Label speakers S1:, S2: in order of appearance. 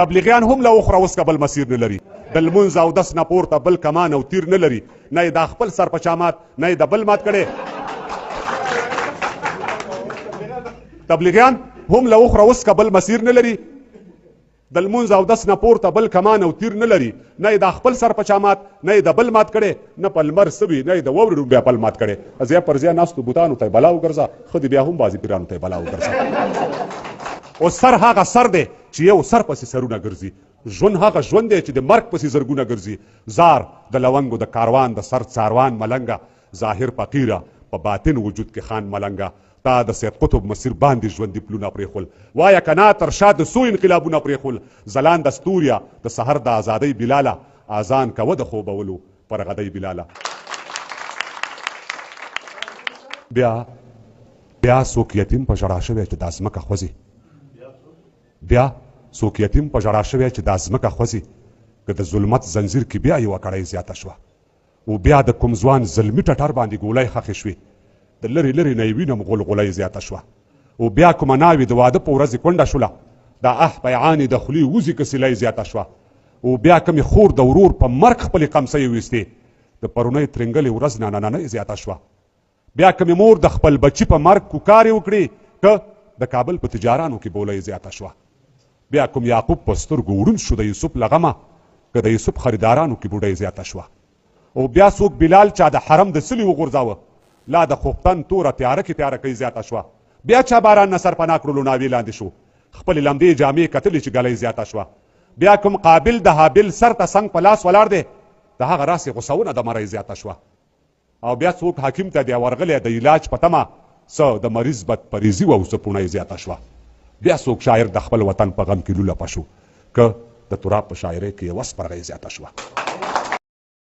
S1: تبلیغیان هم له اخرى اوس که بل مسیر نه لري، د لمونځ او دس نه پورته بل کمان او تیر نه لري، نه یې دا خپل سر په چا مات، نه یې د بل مات کړی. تبلیغیان هم له اخرى اوس که بل مسیر نه لري، د لمونځ او دس نه پورته بل کمان او تیر نه لري، نه یې دا خپل سر په چا مات، نه یې د بل مات کړی، نه په لمر سوي، نه یې د واورې ډوم بیا بل مات کړی. ځای پر ځای ناستو بوتانو ته بلا وګرځه، ښه دې بیا هم بعضې پیرانو ته بلا وګرځه. او سر هغه سر دی چې یو سر پسې سرونه ګرځي، ژوند هغه ژوند دی چې د مرګ پسې زرګونه ګرځي. زار د لونګو د کاروان د سر څاروان ملنګه، ظاهر فقیره په باطن وجود کې خان ملنګه. تا د سید قطب مسیر باندې ژوندي پلونه پرېښول، وایه که نه تر شا د څو انقلابونه پرېښول. ځلانده ستوریا د سحر د ازادۍ بلاله، اذان کوه د خوبولو پر غدۍ بلاله. بیا څوک یتیم په ژړا شوی چې دا ځمکه خوځي، بیا څوک یتیم په ژړا شوی چې دا ځمکه خوځي. که د ظلمت زنځیر کې بیا یوه کړۍ زیاته شوه، او بیا د کوم ځوان زلمي ټټر باندې ګولۍ خښې شوې، د لرې لرې نه یې وینم غلغلۍ زیاته شوه. او بیا کومه ناوې د واده په ورځې کونډه شوله، د پیعانې د خولې وزې کسیلۍ زیاته شوه. او بیا کومې خور د ورور په مرګ خپلې قمصۍ ویستې، د پرونۍ ترنګلې ورځ نننۍ زیاته شوه. بیا کومې مور د خپل بچي په مرګ کوکارې وکړې، که د کابل په تجارانو کې بولۍ زیاته شوه. بیا کوم یعقوب په سترګو وړوند شو د یوسف له غمه، که د یوسف خریدارانو کې بوډۍ زیاته شوه. او بیا څوک بلال چا د حرم د سلي وغورځاوه، لا د خوفتن توره تیاره کې تیاره کوي زیاته شوه. بیا چا باران نه سرپناه کړلو ناوې لاندې شو، خپلې لمدې جامې کتلې چې ګلۍ زیاته شوه. بیا کوم قابل د حابل سر ته څنګ په لاس ولاړ دی، د هغه راسې غوسونه د مرۍ زیاته شوه. او بیا څوک حکیم ته دی ورغلی د علاج په تمه، څه د مریض بد پریزي وه او څه پوڼۍ زیاته شوه. بیا څوک شاعر د خپل وطن په غم کې لوله پشو، که د تراب په شاعرۍ کې یې وس پرغۍ زیاته شوه.